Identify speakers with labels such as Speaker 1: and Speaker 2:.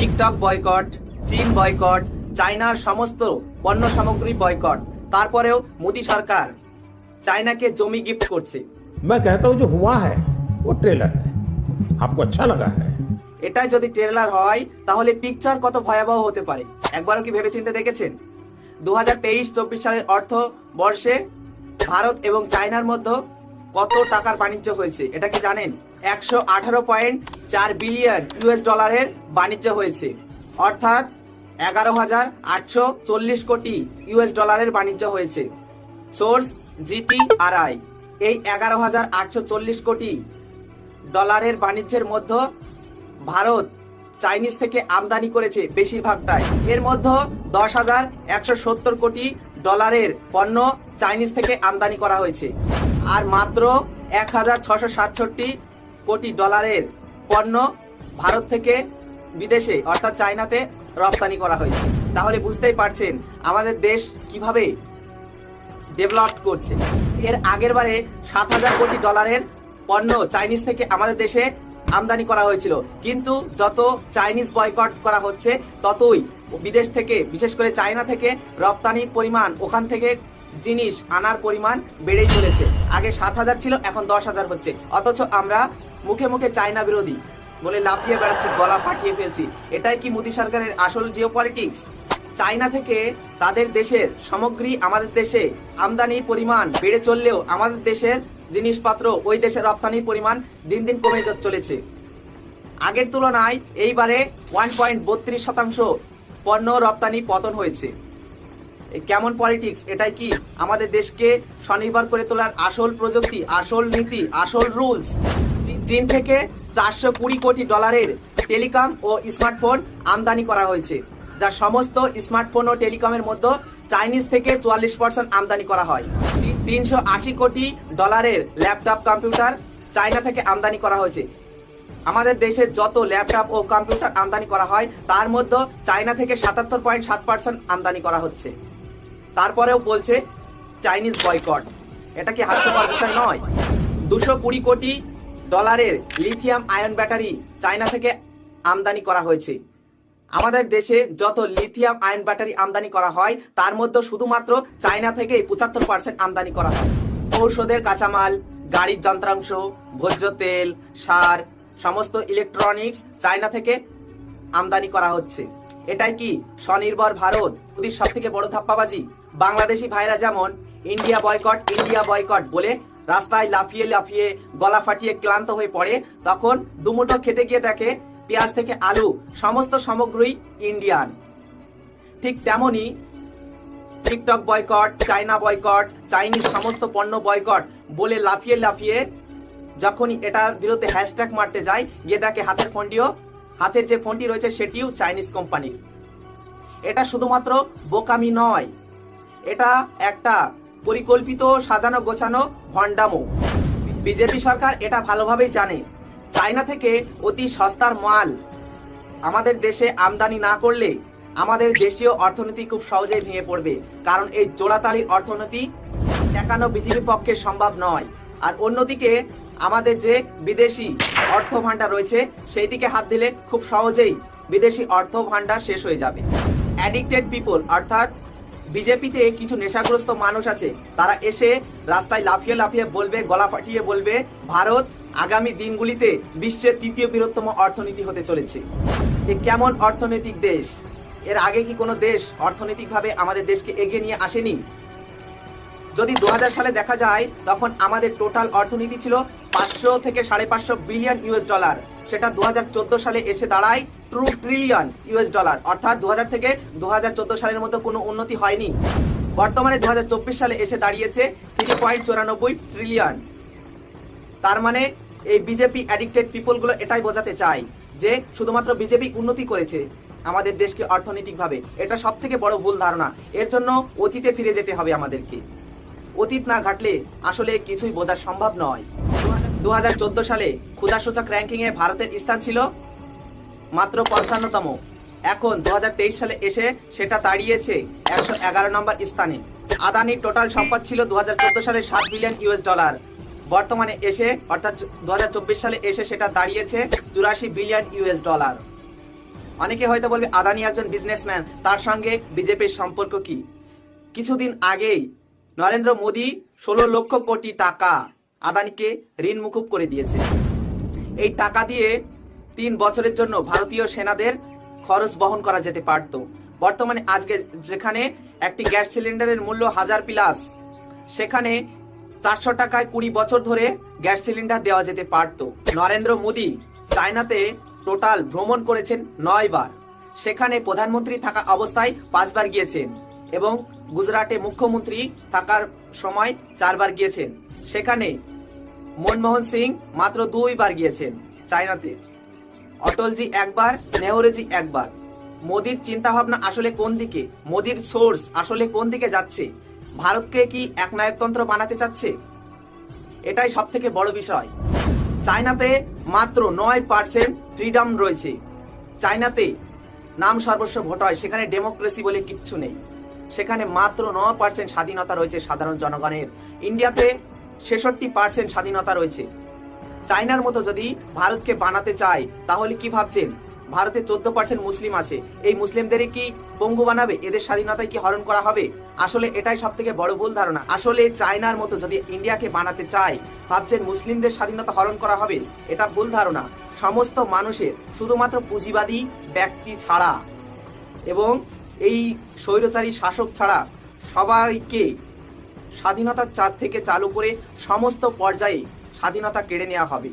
Speaker 1: TikTok boycott, চীন boycott, চায়নার সমস্ত পণ্য সামগ্রী বয়কট, তারপরেও মোদী সরকার চায়নাকে জমি গিফট করছে।
Speaker 2: मैं कहता हूं जो हुआ है वो ट्रेलर है, आपको अच्छा लगा है।
Speaker 1: এটাই যদি ট্রেলার হয় তাহলে পিকচার কত ভয়াবহ হতে পারে একবারও কি ভেবেচিন্তে দেখেছেন? 2023-24 সালের অর্থ বর্ষে ভারত এবং চায়নার মধ্যে কত টাকার বাণিজ্য হয়েছে এটা কি জানেন? 118.4 বিলিয়ন ইউএস ডলারের বাণিজ্য হয়েছে, অর্থাৎ 11,840 কোটি ইউএস ডলারের বাণিজ্য হয়েছে। সোর্স জিটিআরআই। এই 11,840 কোটি ডলারের বাণিজ্যের মধ্যে ভারত চাইনিজ থেকে আমদানি করেছে বেশিরভাগটাই। এর মধ্যে 10,170 কোটি ডলারের পণ্য চাইনিজ থেকে আমদানি করা হয়েছে, আর মাত্র 1,667 কোটি ডলারের পণ্য ভারত থেকে বিদেশে অর্থাৎ চায়নাতে রপ্তানি করা হয়েছে। তাহলে বুঝতেই পারছেন আমাদের দেশ কিভাবে ডেভেলপ করছে। এর আগের বারে 7,000 কোটি ডলারের পণ্য চাইনিজ থেকে আমাদের দেশে আমদানি করা হয়েছিল, কিন্তু যত চাইনিজ বয়কট করা হচ্ছে ততই বিদেশ থেকে বিশেষ করে চায়না থেকে রপ্তানির পরিমাণ, ওখান থেকে জিনিস আনার পরিমাণ বেড়েই চলেছে। আগে 7,000 ছিল, এখন 10,000 হচ্ছে, অথচ আমরা মুখে মুখে চায়না বিরোধী বলে লাফিয়ে বেড়াচ্ছি, গলা ফাটিয়ে ফেলছি। এটাই কি মোদী সরকারের আসল জিওপলিটিক্স? চায়না থেকে তাদের দেশের সামগ্রী আমাদের দেশে আমদানির পরিমাণ বেড়ে চললেও আমাদের দেশের জিনিসপত্র ওই দেশের রপ্তানির পরিমাণ দিন দিন কমে চলেছে। আগের তুলনায় এইবারে 1.32% পণ্য রপ্তানি পতন হয়েছে। কেমন পলিটিক্স? এটাই কি আমাদের দেশকে স্বনির্ভর করে তোলার আসল প্রযুক্তি, আসল নীতি, আসল রুলস? চীন থেকে 420 কোটি ডলারের টেলিকম ও স্মার্টফোন আমদানি করা হয়েছে, যা সমস্ত স্মার্টফোন ও টেলিকমের মধ্যে চাইনিজ থেকে 44% আমদানি করা হয়। 380 কোটি ডলারের ল্যাপটপ কম্পিউটার চায়না থেকে আমদানি করা হয়েছে। আমাদের দেশে যত ল্যাপটপ ও কম্পিউটার আমদানি করা হয় তার মধ্যে চায়না থেকে 77.7% আমদানি করা হচ্ছে। তারপরেও বলছে চাইনিজ বয়কট। এটা কি হাস্যকর বিষয় নয়? 220 কোটি ডলারের লিথিয়াম আয়ন ব্যাটারি চায়না থেকে আমদানি করা হয়েছে। আমাদের দেশে যত লিথিয়াম আয়ন ব্যাটারি আমদানি করা হয় তার মধ্যে শুধুমাত্র চায়না থেকে 75% আমদানি করা হয়। ঔষধের কাঁচামাল, গাড়ির যন্ত্রাংশ, ভোজ্য তেল, সার, সমস্ত ইলেকট্রনিক্স চায়না থেকে আমদানি করা হচ্ছে। এটাই কি স্বনির্ভর ভারত? মোদির সব থেকে বড় ধাপ্পাবাজি। বাংলাদেশি ভাইরা যেমন ইন্ডিয়া বয়কট, ইন্ডিয়া বয়কট বলে রাস্তায় লাফিয়ে লাফিয়ে গলা ফাটিয়ে ক্লান্ত হয়ে পড়ে, তখন দুমুঠো খেতে গিয়ে দেখে পেঁয়াজ থেকে আলু সমস্ত সামগ্রী ইন্ডিয়ান। ঠিক তেমনি TikTok boycott, China boycott, Chinese সমস্ত পণ্য বয়কট বলে লাফিয়ে লাফিয়ে যখনই এটার বিরুদ্ধে হ্যাশট্যাগ মারতে যায়, গিয়ে দেখে হাতের যে ফোনটি রয়েছে সেটিও চাইনিজ কোম্পানি। এটা শুধুমাত্র বোকামি নয়, এটা একটা পরিকল্পিত সাজানো গোছানো ভণ্ডামো। বিজেপি সরকার এটা ভালোভাবেই জানে চায়না থেকে অতি সস্তার মাল আমাদের দেশে আমদানি না করলে আমাদের দেশীয় অর্থনীতি খুব সহজেই ভেঙে পড়বে, কারণ এই জোড়াতালির অর্থনীতি ঠেকানো বিজেপির পক্ষে সম্ভব নয়। আর অন্যদিকে আমাদের যে বিদেশি অর্থ ভান্ডার রয়েছে সেই দিকে হাত দিলে খুব সহজেই বিদেশি অর্থ ভান্ডার শেষ হয়ে যাবে। অ্যাডিক্টেড পিপল অর্থাৎ বিজেপিতে কিছু নেশাগ্রস্ত মানুষ আছে, তারা এসে রাস্তায় লাফিয়ে লাফিয়ে বলবে, গলা ফাটিয়ে বলবে ভারত আগামী দিনগুলিতে বিশ্বের 3য় বৃহত্তম অর্থনীতি হতে চলেছে। এ কেমন অর্থনৈতিক দেশ? এর আগে কি কোনো দেশ অর্থনৈতিকভাবে আমাদের দেশকে এগিয়ে নিয়ে আসেনি? যদি 2000 সালে দেখা যায় তখন আমাদের টোটাল অর্থনীতি ছিল 500 থেকে 550 বিলিয়ন ইউএস ডলার, সেটা 2014 সালে এসে দাঁড়ায় 2 ট্রিলিয়ন ইউএস ডলার, অর্থাৎ 2000 থেকে 2014 সালের মধ্যে কোনো উন্নতি হয়নি। বর্তমানে 2024 সালে এসে দাঁড়িয়েছে 3.94 ট্রিলিয়ন। তার মানে এই বিজেপি অ্যাডিক্টেড পিপল গুলো এটাই বোঝাতে চায় যে শুধুমাত্র বিজেপি উন্নতি করেছে আমাদের দেশকে অর্থনৈতিকভাবে। এটা সব থেকে বড় ভুল ধারণা। এর জন্য অতীতে ফিরে যেতে হবে আমাদেরকে। অতীত না ঘাটলে আসলে কিছুই বোঝা সম্ভব নয়। 2014 সালে ক্ষুধাসূচক র্যাঙ্কিং এ ভারতের স্থান ছিল মাত্র 55তম, এখন 2023 সালে এসে সেটা দাঁড়িয়েছে 111 নম্বর স্থানে। আদানির টোটাল সম্পদ ছিল 2014 সালে 7 বিলিয়ন ইউএস ডলার, বর্তমানে এসে অর্থাৎ 2024 সালে এসে সেটা দাঁড়িয়েছে 84 বিলিয়ন ইউএস ডলার। অনেকে হয়তো বলবে আদানি একজন বিজনেসম্যান, তার সঙ্গে বিজেপির সম্পর্ক কি? কিছুদিন আগেই নরেন্দ্র মোদী 16 লক্ষ কোটি টাকা আদানিকে ঋণ মুকুব করে দিয়েছে। এই টাকা দিয়ে 3 বছরের জন্য ভারতীয় সেনাদের খরচ বহন করা যেতে পারত। বর্তমানে আজকে যেখানে একটি গ্যাস সিলিন্ডারের মূল্য 1000+, সেখানে 400 টাকায় 20 বছর ধরে গ্যাস সিলিন্ডার দেওয়া যেতে পারত। নরেন্দ্র মোদী চায়নাতে টোটাল ভ্রমণ করেছেন 9 বার। সেখানে প্রধানমন্ত্রী থাকা অবস্থায় 5 বার গিয়েছেন এবং গুজরাটে মুখ্যমন্ত্রী থাকার সময় 4 বার গিয়েছেন। সেখানে মনমোহন সিং মাত্র 2 বার গিয়েছেন চায়নাতে। অটলজি 1 বার, নেহরুজি 1 বার। মোদির চিন্তা ভাবনা আসলে কোন দিকে? মোদির সোর্স আসলে কোন দিকে যাচ্ছে? ভারতকে কি একনায়কতন্ত্র বানাতে চাচ্ছে? এটাই সব থেকে বড় বিষয়। চায়নাতে মাত্র 9% ফ্রিডম রয়েছে। চায়নাতে নাম সর্বস্ব ভোট হয়, সেখানে ডেমোক্রেসি বলে কিচ্ছু নেই। সেখানে মাত্র 9% স্বাধীনতা রয়েছে সাধারণ জনগণের। ইন্ডিয়াতে 66% স্বাধীনতা রয়েছে। চায়নার মতো যদি ভারতকে বানাতে চায় তাহলে কি ভাবছেন? ভারতে 14% মুসলিম আছে, এই মুসলিমদেরই কি পঙ্গু বানাবে? এদের স্বাধীনতায় কি হরণ করা হবে? আসলে এটাই সব থেকে বড় ভুল ধারণা। আসলে চায়নার মতো যদি ইন্ডিয়াকে বানাতে চায়, ভাবছেন মুসলিমদের স্বাধীনতা হরণ করা হবে? এটা ভুল ধারণা। সমস্ত মানুষের, শুধুমাত্র পুঁজিবাদী ব্যক্তি ছাড়া এবং এই স্বৈরচারী শাসক ছাড়া সবাইকে স্বাধীনতার চাঁদ থেকে চালু করে সমস্ত পর্যায়ে স্বাধীনতা কেড়ে নেওয়া হবে।